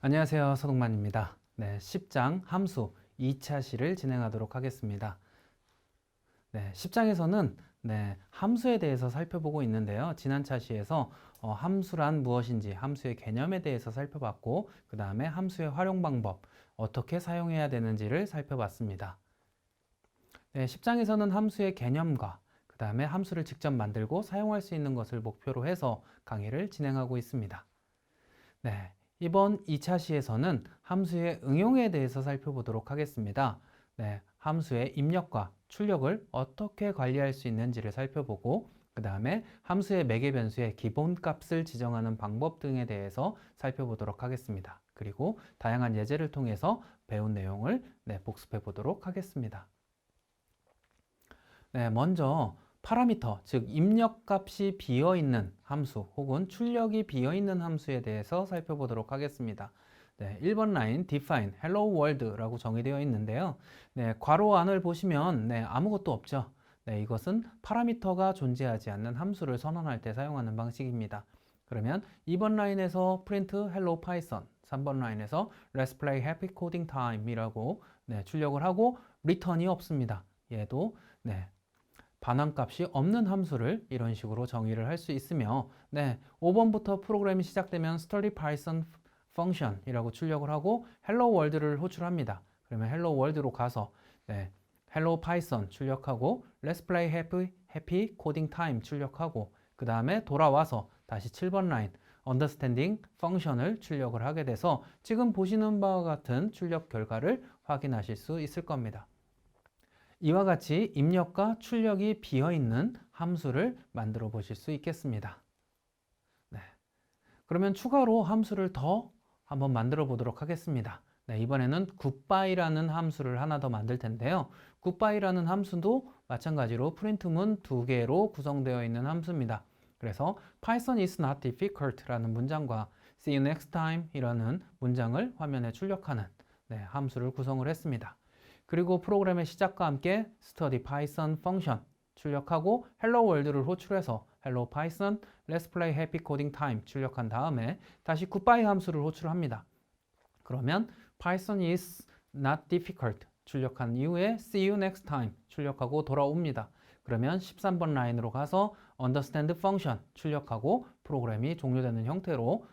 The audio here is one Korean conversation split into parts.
안녕하세요. 서동만입니다. 네, 10장 함수 2차 시를 진행하도록 하겠습니다. 네, 10장에서는 함수에 대해서 살펴보고 있는데요. 지난 차시에서 함수란 무엇인지, 함수의 개념에 대해서 살펴봤고, 그 다음에 함수의 활용 방법, 어떻게 사용해야 되는지를 살펴봤습니다. 네, 10장에서는 함수의 개념과 그 다음에 함수를 직접 만들고 사용할 수 있는 것을 목표로 해서 강의를 진행하고 있습니다. 네, 이번 2차 시에서는 함수의 응용에 대해서 살펴보도록 하겠습니다. 네, 함수의 입력과 출력을 어떻게 관리할 수 있는지를 살펴보고 그 다음에 함수의 매개 변수의 기본값을 지정하는 방법 등에 대해서 살펴보도록 하겠습니다. 그리고 다양한 예제를 통해서 배운 내용을 복습해 보도록 하겠습니다. 네, 먼저 파라미터, 즉 입력값이 비어있는 함수 혹은 출력이 비어있는 함수에 대해서 살펴보도록 하겠습니다. 네, 1번 라인 define hello world라고 정의되어 있는데요. 네, 괄호 안을 보시면 아무것도 없죠. 네, 이것은 파라미터가 존재하지 않는 함수를 선언할 때 사용하는 방식입니다. 그러면 2번 라인에서 print hello python, 3번 라인에서 let's play happy coding time이라고 출력을 하고 return이 없습니다. 얘도 반환값이 없는 함수를 이런 식으로 정의를 할 수 있으며 5번부터 프로그램이 시작되면 study python function이라고 출력을 하고 hello world를 호출합니다. 그러면 hello world로 가서 hello python 출력하고 let's play happy coding time 출력하고 그 다음에 돌아와서 다시 7번 라인 understanding function을 출력을 하게 돼서 지금 보시는 바와 같은 출력 결과를 확인하실 수 있을 겁니다. 이와 같이 입력과 출력이 비어있는 함수를 만들어 보실 수 있겠습니다. 네. 그러면 추가로 함수를 더 한번 만들어 보도록 하겠습니다. 네, 이번에는 goodbye라는 함수를 하나 더 만들 텐데요. goodbye라는 함수도 마찬가지로 프린트문 2개로 구성되어 있는 함수입니다. 그래서 Python is not difficult라는 문장과 See you next time 이라는 문장을 화면에 출력하는 함수를 구성을 했습니다. 그리고 프로그램의 시작과 함께 study python function 출력하고 hello world를 호출해서 hello python let's play happy coding time 출력한 다음에 다시 goodbye 함수를 호출합니다. 그러면 python is not difficult 출력한 이후에 see you next time 출력하고 돌아옵니다. 그러면 13번 라인으로 가서 understand function 출력하고 프로그램이 종료되는 형태로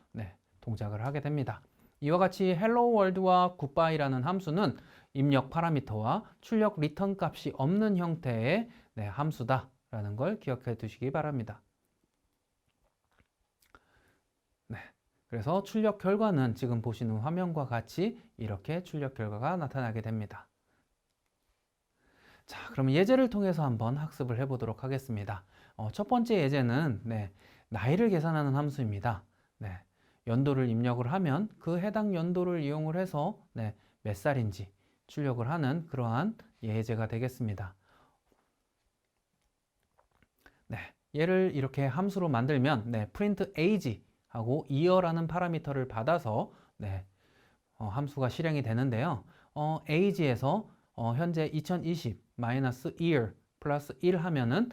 동작을 하게 됩니다. 이와 같이 hello world와 goodbye라는 함수는 입력 파라미터와 출력 리턴 값이 없는 형태의 함수다라는 걸 기억해 두시기 바랍니다. 그래서 출력 결과는 지금 보시는 화면과 같이 이렇게 출력 결과가 나타나게 됩니다. 자, 그럼 예제를 통해서 한번 학습을 해보도록 하겠습니다. 첫 번째 예제는 나이를 계산하는 함수입니다. 연도를 입력을 하면 그 해당 연도를 이용을 해서 몇 살인지 출력을 하는 그러한 예제가 되겠습니다. 얘를 이렇게 함수로 만들면 print age 하고 year라는 파라미터를 받아서 함수가 실행이 되는데요. age에서 현재 2020 year 플러스 1 하면은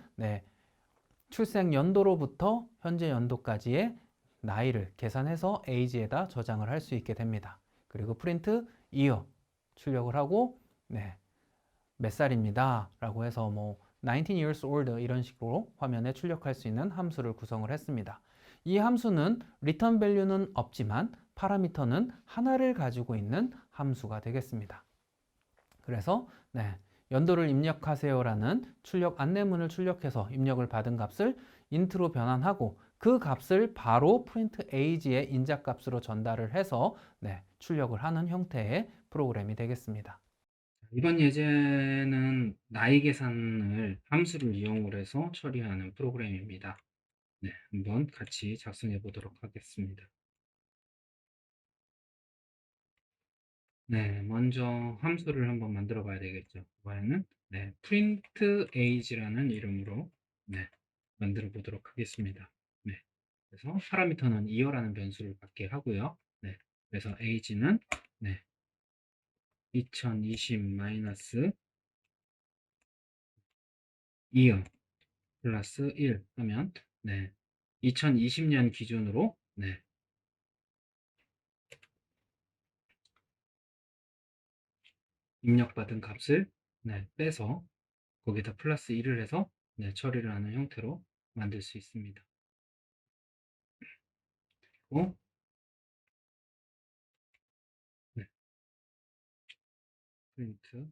출생 연도로부터 현재 연도까지의 나이를 계산해서 age에다 저장을 할 수 있게 됩니다. 그리고 print year 출력을 하고 몇 살입니다 라고 해서 뭐 19 years old 이런 식으로 화면에 출력할 수 있는 함수를 구성을 했습니다. 이 함수는 return value는 없지만 파라미터는 하나를 가지고 있는 함수가 되겠습니다. 그래서 연도를 입력하세요 라는 출력 안내문을 출력해서 입력을 받은 값을 int로 변환하고 그 값을 바로 print age의 인자값으로 전달을 해서 출력을 하는 형태의 프로그램이 되겠습니다. 이번 예제는 나이 계산을 함수를 이용을 해서 처리하는 프로그램입니다. 한번 같이 작성해 보도록 하겠습니다. 먼저 함수를 한번 만들어 봐야 되겠죠. 이번에는 print age라는 이름으로 만들어 보도록 하겠습니다. 그래서 파라미터는 year라는 변수를 받게 하고요. 그래서 age는 2020 year 플러스 1 하면 2020년 기준으로 입력받은 값을 빼서 거기다 플러스 1을 해서 처리를 하는 형태로 만들 수 있습니다. 그리고 프린트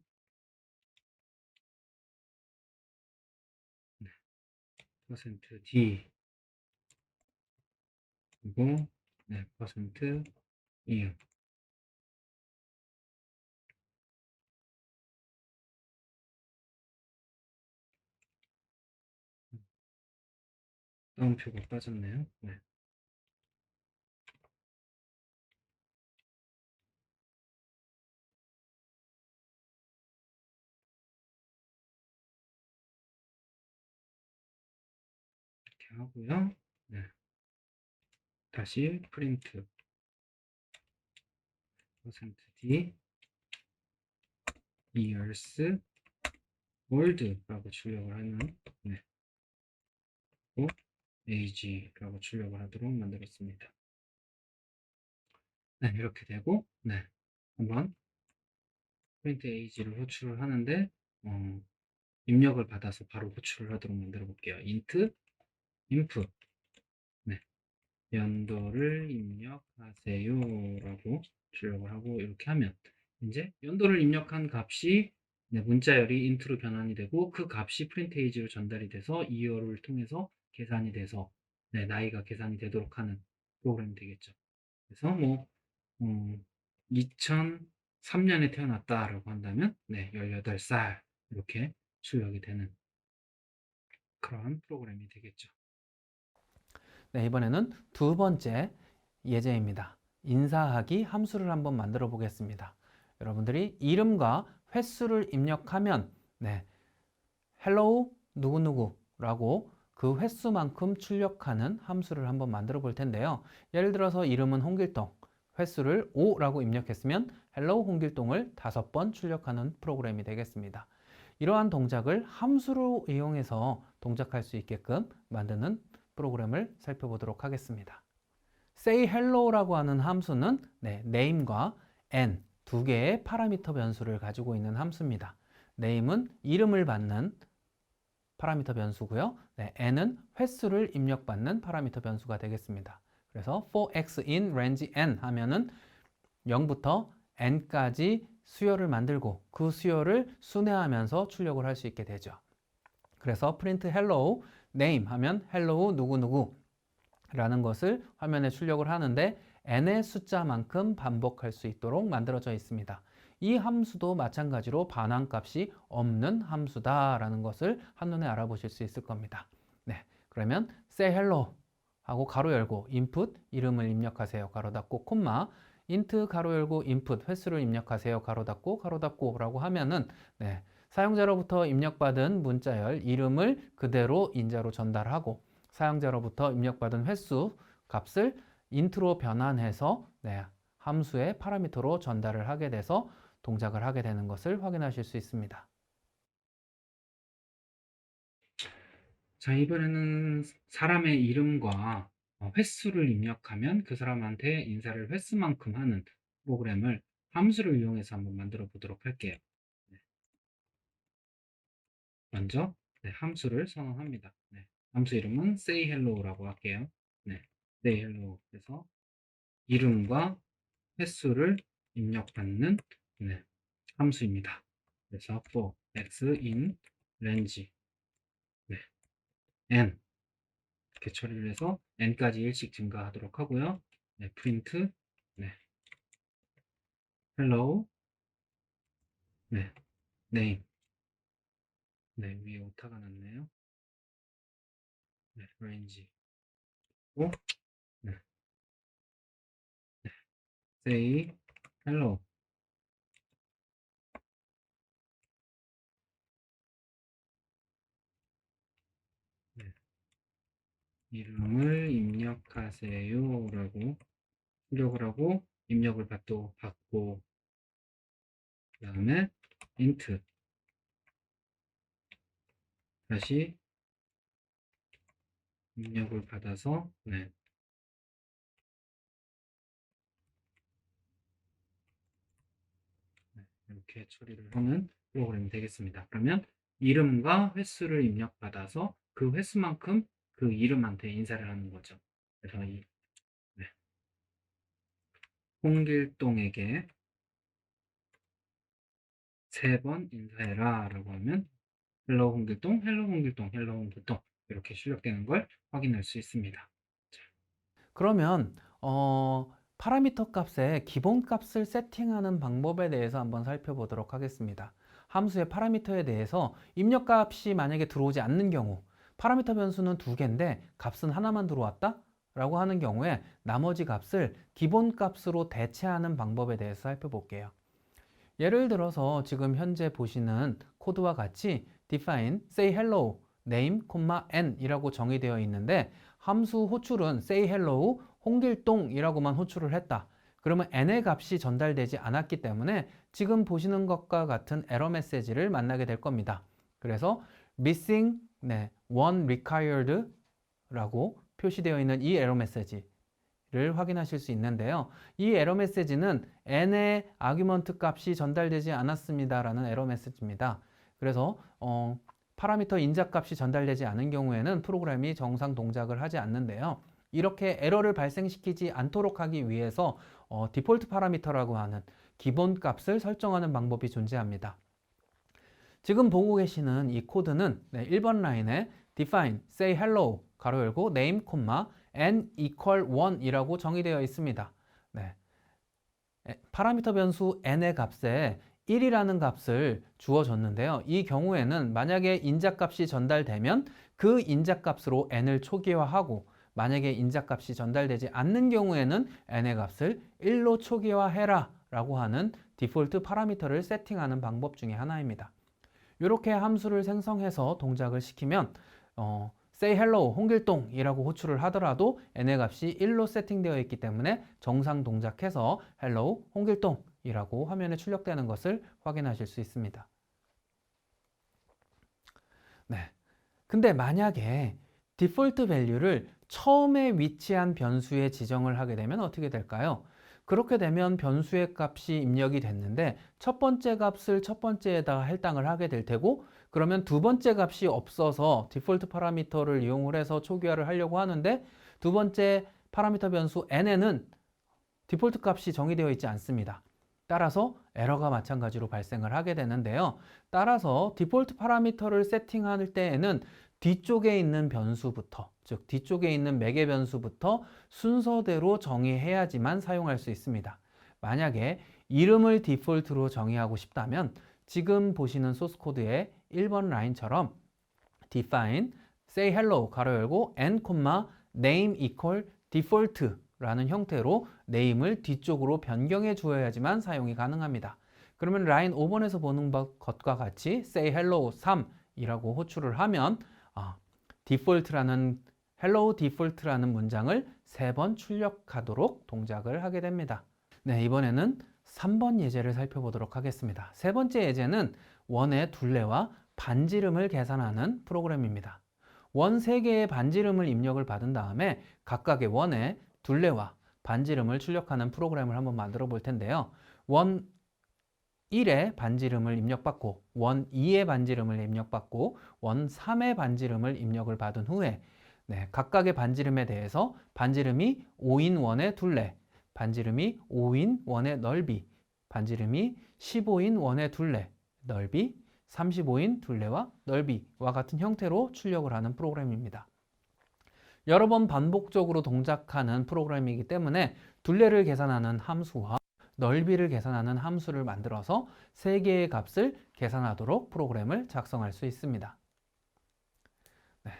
퍼센트 %d 그리고 퍼센트 %이응 다운표가 빠졌네요. 이렇게 하고요. 다시 프린트 퍼센트 %d years old라고 출력을 하는 또 age라고 출력을 하도록 만들었습니다. 이렇게 되고 한번 프린트 age를 호출을 하는데 입력을 받아서 바로 호출을 하도록 만들어 볼게요. int input 연도를 입력하세요 라고 출력을 하고 이렇게 하면 이제 연도를 입력한 값이 문자열이 int로 변환이 되고 그 값이 프린트 에이지로 전달이 돼서 이어를 통해서 계산이 돼서 나이가 계산이 되도록 하는 프로그램이 되겠죠. 그래서 뭐 2003년에 태어났다라고 한다면 18살 이렇게 출력이 되는 그런 프로그램이 되겠죠. 네, 이번에는 두 번째 예제입니다. 인사하기 함수를 한번 만들어 보겠습니다. 여러분들이 이름과 횟수를 입력하면 hello 누구누구라고 그 횟수만큼 출력하는 함수를 한번 만들어 볼 텐데요. 예를 들어서 이름은 홍길동, 횟수를 5라고 입력했으면 hello 홍길동을 5번 출력하는 프로그램이 되겠습니다. 이러한 동작을 함수로 이용해서 동작할 수 있게끔 만드는 프로그램을 살펴보도록 하겠습니다. say hello라고 하는 함수는 name과 n 두 개의 파라미터 변수를 가지고 있는 함수입니다. name은 이름을 받는 파라미터 변수고요. n은 횟수를 입력받는 파라미터 변수가 되겠습니다. 그래서 for x in range n 하면은 0부터 n까지 수열을 만들고 그 수열을 순회하면서 출력을 할 수 있게 되죠. 그래서 print hello name 하면 hello 누구누구 라는 것을 화면에 출력을 하는데 n의 숫자만큼 반복할 수 있도록 만들어져 있습니다. 이 함수도 마찬가지로 반환값이 없는 함수다 라는 것을 한눈에 알아보실 수 있을 겁니다. 그러면 say hello 하고 가로 열고 input 이름을 입력하세요 가로 닫고 콤마 int 가로 열고 input 횟수를 입력하세요 가로 닫고 라고 하면은 사용자로부터 입력받은 문자열 이름을 그대로 인자로 전달하고 사용자로부터 입력받은 횟수 값을 int로 변환해서 함수의 파라미터로 전달을 하게 돼서 동작을 하게 되는 것을 확인하실 수 있습니다. 자, 이번에는 사람의 이름과 횟수를 입력하면 그 사람한테 인사를 횟수만큼 하는 프로그램을 함수를 이용해서 한번 만들어 보도록 할게요. 먼저 함수를 선언합니다. 함수 이름은 say hello라고 할게요. say hello. 그래서 이름과 횟수를 입력받는 함수입니다. 그래서 for x in range n 이렇게 처리를 해서 n까지 1씩 증가하도록 하고요. print hello name 위에 오타가 났네요. range 고 say hello 이름을 입력하세요 라고 출력을 하고 입력을 받고 그 다음에 int 다시 입력을 받아서 이렇게 이렇게 처리를 하는 프로그램이 되겠습니다. 그러면 이름과 횟수를 입력받아서 그 횟수만큼 그 이름한테 인사를 하는 거죠. 그래서 네, 홍길동에게 3번 인사해라 라고 하면 헬로 홍길동, 헬로 홍길동, 헬로 홍길동 이렇게 출력되는 걸 확인할 수 있습니다. 그러면 파라미터 값의 기본 값을 세팅하는 방법에 대해서 한번 살펴보도록 하겠습니다. 함수의 파라미터에 대해서 입력 값이 만약에 들어오지 않는 경우, 파라미터 변수는 2개인데 값은 하나만 들어왔다? 라고 하는 경우에 나머지 값을 기본 값으로 대체하는 방법에 대해서 살펴볼게요. 예를 들어서 지금 현재 보시는 코드와 같이 define say hello name, n 이라고 정의되어 있는데 함수 호출은 say hello 홍길동이라고만 호출을 했다. 그러면 n의 값이 전달되지 않았기 때문에 지금 보시는 것과 같은 에러 메시지를 만나게 될 겁니다. 그래서 missing one required 라고 표시되어 있는 이 에러 메시지 를 확인하실 수 있는데요. 이 에러 메시지는 n의 아규먼트 값이 전달되지 않았습니다 라는 에러 메시지입니다. 그래서 파라미터 인자 값이 전달되지 않은 경우에는 프로그램이 정상 동작을 하지 않는데요. 이렇게 에러를 발생시키지 않도록 하기 위해서 디폴트 파라미터라고 하는 기본 값을 설정하는 방법이 존재합니다. 지금 보고 계시는 이 코드는 1번 라인에 define say hello 가로 열고 name, n equal 1이라고 정의되어 있습니다. 네. 파라미터 변수 n의 값에 1이라는 값을 주어줬는데요. 이 경우에는 만약에 인자값이 전달되면 그 인자값으로 n을 초기화하고 만약에 인자값이 전달되지 않는 경우에는 n의 값을 1로 초기화해라 라고 하는 디폴트 파라미터를 세팅하는 방법 중에 하나입니다. 이렇게 함수를 생성해서 동작을 시키면 say hello 홍길동이라고 호출을 하더라도 n의 값이 1로 세팅되어 있기 때문에 정상 동작해서 hello 홍길동이라고 화면에 출력되는 것을 확인하실 수 있습니다. 네. 근데 만약에 디폴트 밸류를 처음에 위치한 변수에 지정을 하게 되면 어떻게 될까요? 그렇게 되면 변수의 값이 입력이 됐는데 첫 번째 값을 첫 번째에다가 할당을 하게 될 테고 그러면 두 번째 값이 없어서 디폴트 파라미터를 이용을 해서 초기화를 하려고 하는데 두 번째 파라미터 변수 n에는 디폴트 값이 정의되어 있지 않습니다. 따라서 에러가 마찬가지로 발생을 하게 되는데요. 따라서 디폴트 파라미터를 세팅할 때에는 뒤쪽에 있는 변수부터, 즉 뒤쪽에 있는 매개 변수부터 순서대로 정의해야지만 사용할 수 있습니다. 만약에 이름을 디폴트로 정의하고 싶다면 지금 보시는 소스 코드의 1번 라인처럼 define say hello 가로 열고 n, name equal default 라는 형태로 name을 뒤쪽으로 변경해 주어야지만 사용이 가능합니다. 그러면 라인 5번에서 보는 것과 같이 say hello 3이라고 호출을 하면 hello default라는 문장을 3번 출력하도록 동작을 하게 됩니다. 네, 이번에는 3번 예제를 살펴보도록 하겠습니다. 세 번째 예제는 원의 둘레와 반지름을 계산하는 프로그램입니다. 원 3개의 반지름을 입력을 받은 다음에 각각의 원의 둘레와 반지름을 출력하는 프로그램을 한번 만들어 볼 텐데요. 원 1의 반지름을 입력받고 원 2의 반지름을 입력받고 원 3의 반지름을 입력을 받은 후에 각각의 반지름에 대해서 반지름이 5인 원의 둘레, 반지름이 5인 원의 넓이, 반지름이 15인 원의 둘레, 넓이, 35인 둘레와 넓이와 같은 형태로 출력을 하는 프로그램입니다. 여러 번 반복적으로 동작하는 프로그램이기 때문에 둘레를 계산하는 함수와 넓이를 계산하는 함수를 만들어서 3개의 값을 계산하도록 프로그램을 작성할 수 있습니다. 네.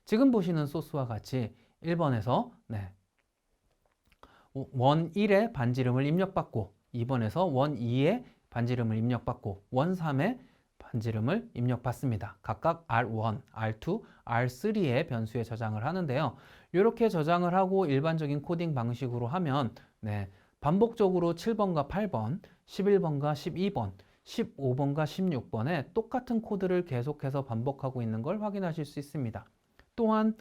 지금 보시는 소스와 같이 1번에서 원 1의 반지름을 입력받고 2번에서 원 2의 반지름을 입력받고 원 3의 반지름을 입력받습니다. 각각 R1, R2, R3의 변수에 저장을 하는데요. 이렇게 저장을 하고 일반적인 코딩 방식으로 하면 반복적으로 7번과 8번, 11번과 12번, 15번과 16번에 똑같은 코드를 계속해서 반복하고 있는 걸 확인하실 수 있습니다. 또한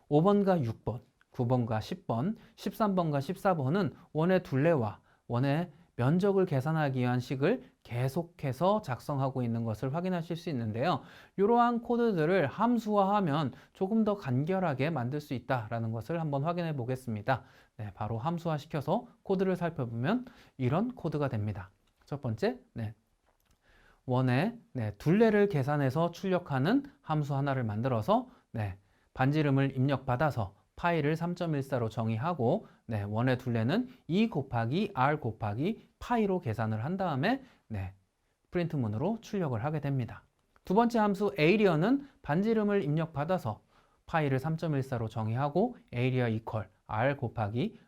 5번과 6번, 9번과 10번, 13번과 14번은 원의 둘레와 원의 면적을 계산하기 위한 식을 계속해서 작성하고 있는 것을 확인하실 수 있는데요. 이러한 코드들을 함수화하면 조금 더 간결하게 만들 수 있다는 것을 한번 확인해 보겠습니다. 네, 바로 함수화 시켜서 코드를 살펴보면 이런 코드가 됩니다. 첫 번째, 원의 둘레를 계산해서 출력하는 함수 하나를 만들어서 반지름을 입력받아서 파이를 3.14로 정의하고 원의 둘레는 2 곱하기 r 곱하기 파이로 계산을 한 다음에 프린트문으로 출력을 하게 됩니다. 두 번째 함수 area는 반지름을 입력받아서 파이를 3.14로 정의하고 area equal r 곱하기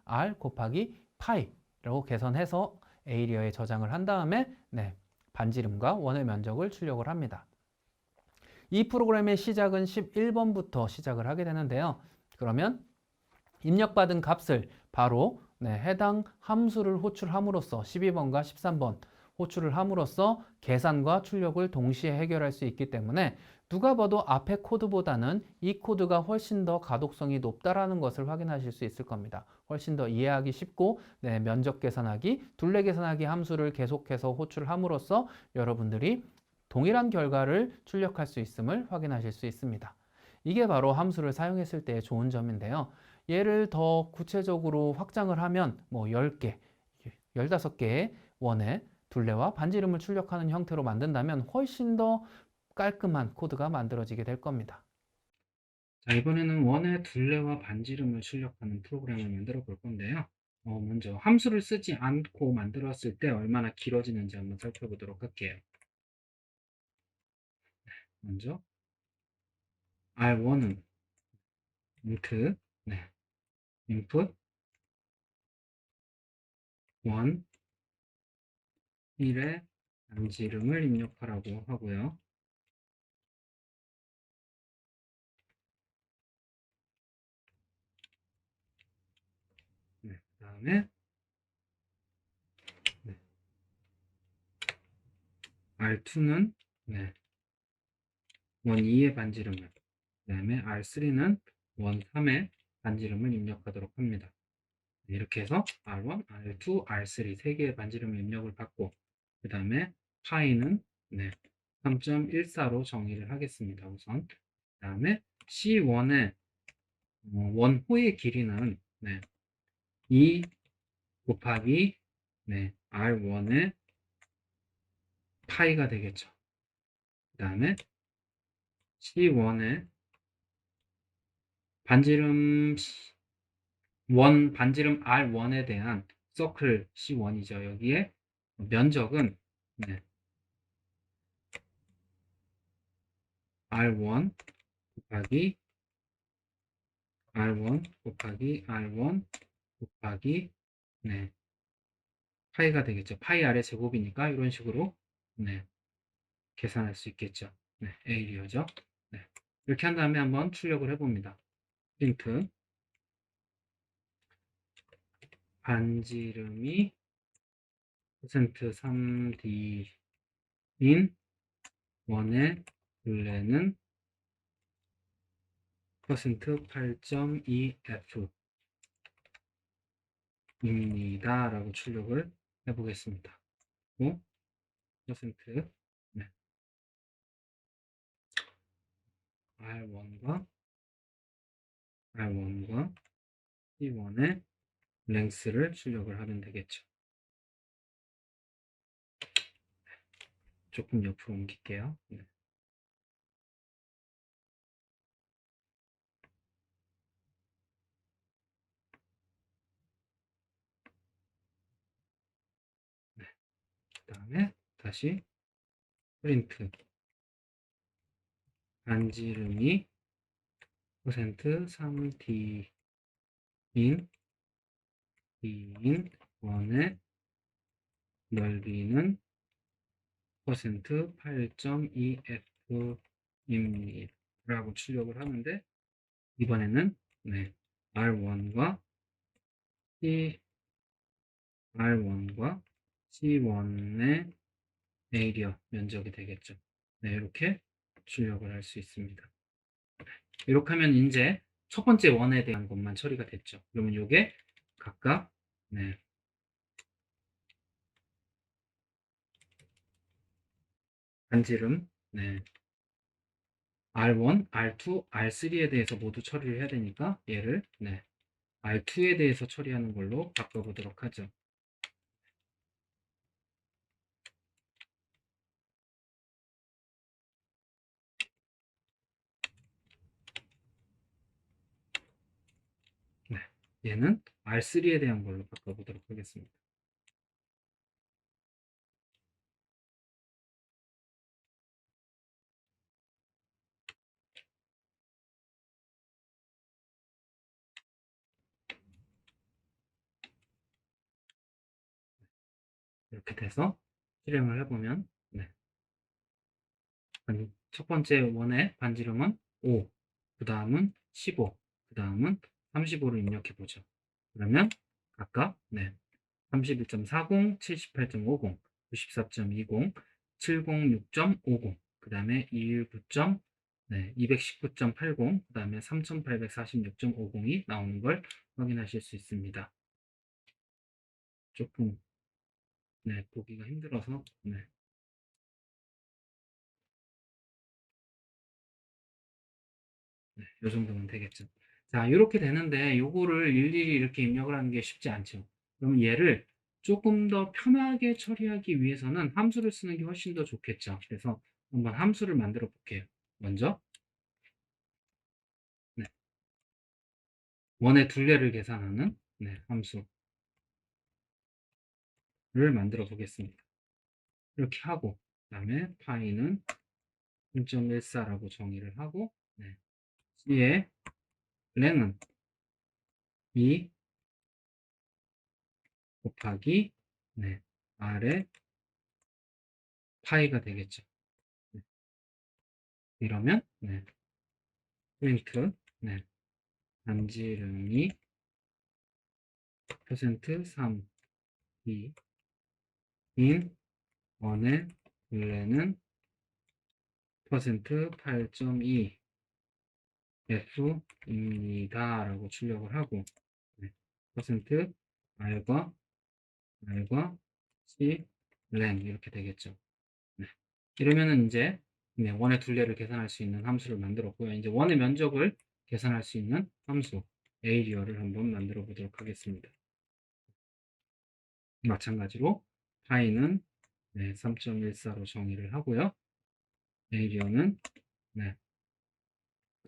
파이로 계산해서 area에 저장을 한 다음에 반지름과 원의 면적을 출력을 합니다. 이 프로그램의 시작은 11번부터 시작을 하게 되는데요. 그러면 입력받은 값을 바로 해당 함수를 호출함으로써 12번과 13번 호출을 함으로써 계산과 출력을 동시에 해결할 수 있기 때문에 누가 봐도 앞의 코드보다는 이 코드가 훨씬 더 가독성이 높다라는 것을 확인하실 수 있을 겁니다. 훨씬 더 이해하기 쉽고 면적 계산하기, 둘레 계산하기 함수를 계속해서 호출함으로써 여러분들이 동일한 결과를 출력할 수 있음을 확인하실 수 있습니다. 이게 바로 함수를 사용했을 때의 좋은 점인데요. 얘를 더 구체적으로 확장을 하면 10개, 15개의 원의 둘레와 반지름을 출력하는 형태로 만든다면 훨씬 더 깔끔한 코드가 만들어지게 될 겁니다. 자, 이번에는 원의 둘레와 반지름을 출력하는 프로그램을 만들어 볼 건데요. 먼저 함수를 쓰지 않고 만들었을 때 얼마나 길어지는지 한번 살펴보도록 할게요. 먼저 R1은 int input 1 1의 반지름을 입력하라고 하고요. 그 다음에 R2는 원 2의 반지름을, 그 다음에 R3는 원 3의 반지름을 입력하도록 합니다. 이렇게 해서 R1, R2, R3 세 개의 반지름을 입력을 받고 그 다음에 파이는 3.14로 정의를 하겠습니다. 우선 그 다음에 C1의 원호의 길이는 2 곱하기 R1의 파이가 되겠죠. 그 다음에 C1의 반지름 반지름 R1에 대한 서클 C1이죠. 여기에 면적은 R1 곱하기 R1 곱하기 R1 곱하기 파이가 되겠죠. 파이 아래 제곱이니까 이런 식으로 계산할 수 있겠죠. 에이리어죠. 이렇게 한 다음에 한번 출력을 해봅니다. 프린트 반지름이 %3D인 원의 둘레는 %8.2F 입니다. 라고 출력을 해보겠습니다. 퍼센트 R1과 C1의 랭스를 출력을 하면 되겠죠. 조금 옆으로 옮길게요. 그 다음에 다시 프린트 반지름이 %3D인 원의 넓이는 %8.2F입니다. 라고 출력을 하는데 이번에는 R1과 C1의 에이리어 면적이 되겠죠. 이렇게 출력을 할 수 있습니다. 이렇게 하면 이제 첫 번째 원에 대한 것만 처리가 됐죠. 그러면 이게 각각 반지름, 네, R1, R2, R3에 대해서 모두 처리를 해야 되니까 얘를 네, R2에 대해서 처리하는 걸로 바꿔보도록 하죠. 네, 얘는 R3에 대한 걸로 바꿔보도록 하겠습니다. 이렇게 돼서 실행을 해보면 네, 첫 번째 원의 반지름은 5, 그 다음은 15, 그 다음은 35를 입력해보죠. 그러면 각각 네, 31.40, 78.50, 94.20, 706.50, 그 다음에 219. 네, 219.80, 그 다음에 3846.50이 나오는 걸 확인하실 수 있습니다. 조금 네, 보기가 힘들어서 네, 네, 요 정도면 되겠죠. 자, 이렇게 되는데 요거를 일일이 이렇게 입력을 하는 게 쉽지 않죠. 그럼 얘를 조금 더 편하게 처리하기 위해서는 함수를 쓰는 게 훨씬 더 좋겠죠. 그래서 한번 함수를 만들어 볼게요. 먼저 네, 원의 둘레를 계산하는 네, 함수를 만들어 보겠습니다. 이렇게 하고 그다음에 파이는 0.14라고 정의를 하고 네, c의 랭은 2 곱하기 네, r의 파이가 되겠죠. 네, 이러면 네, 프린트 네, 반지름이 퍼센트 3 2인 원의 둘레는 퍼센트 8.2 F입니다. 라고 출력을 하고 네, 퍼센트 R과 C len 이렇게 되겠죠. 네. 이러면은 이제 네, 원의 둘레를 계산할 수 있는 함수를 만들었고요. 이제 원의 면적을 계산할 수 있는 함수 에이리어를 한번 만들어 보도록 하겠습니다. 마찬가지로 파이는 네, 3.14로 정의를 하고요. 에이리어는 네,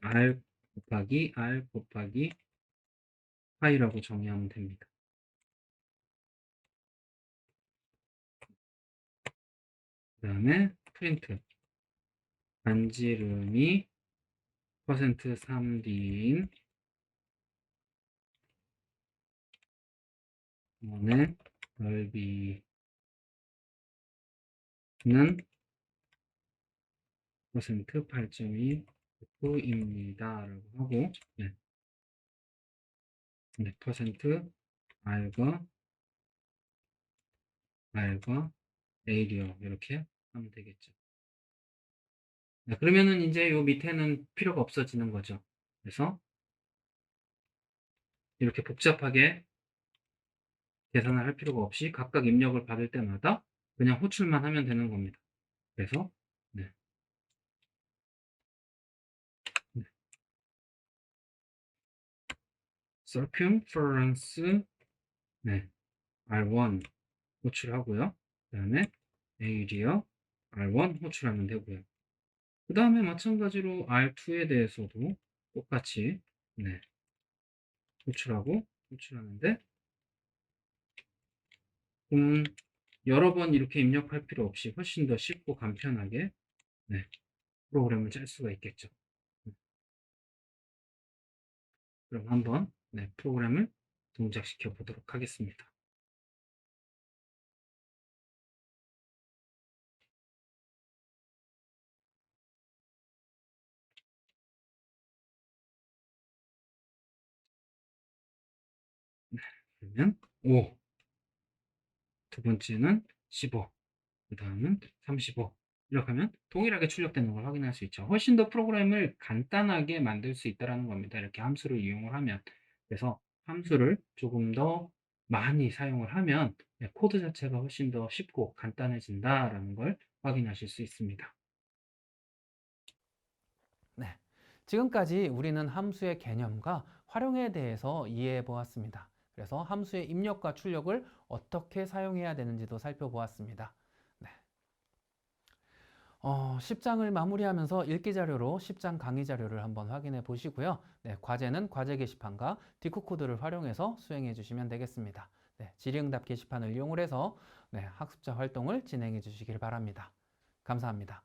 r 곱하기 파이라고 정의하면 됩니다. 그 다음에 프린트 반지름이 퍼센트 3D인 원의 넓이는 퍼센트 8.2F입니다. 라고 하고 네, 네, 퍼센트 R과 에이리어 이렇게 하면 되겠죠. 네, 그러면은 이제 요 밑에는 필요가 없어지는 거죠. 그래서 이렇게 복잡하게 계산을 할 필요가 없이 각각 입력을 받을 때마다 그냥 호출만 하면 되는 겁니다. 그래서 네, 네. circumference 네, R1 호출하고요. 그 다음에 area R1 호출하면 되고요. 그 다음에 마찬가지로 R2에 대해서도 똑같이 네, 호출하는데 여러 번 이렇게 입력할 필요 없이 훨씬 더 쉽고 간편하게 네, 프로그램을 짤 수가 있겠죠. 그럼 한번 네, 프로그램을 동작시켜 보도록 하겠습니다. 그러면 5, 두 번째는 15, 그 다음은 35. 이렇게 하면 동일하게 출력되는 걸 확인할 수 있죠. 훨씬 더 프로그램을 간단하게 만들 수 있다는 겁니다. 이렇게 함수를 이용을 하면. 그래서 함수를 조금 더 많이 사용을 하면 코드 자체가 훨씬 더 쉽고 간단해진다라는 걸 확인하실 수 있습니다. 네. 지금까지 우리는 함수의 개념과 활용에 대해서 이해해 보았습니다. 그래서 함수의 입력과 출력을 어떻게 사용해야 되는지도 살펴보았습니다. 네. 10장을 마무리하면서 읽기 자료로 10장 강의 자료를 한번 확인해 보시고요. 네, 과제는 과제 게시판과 디코 코드를 활용해서 수행해 주시면 되겠습니다. 네, 질의응답 게시판을 이용을 해서 네, 학습자 활동을 진행해 주시길 바랍니다. 감사합니다.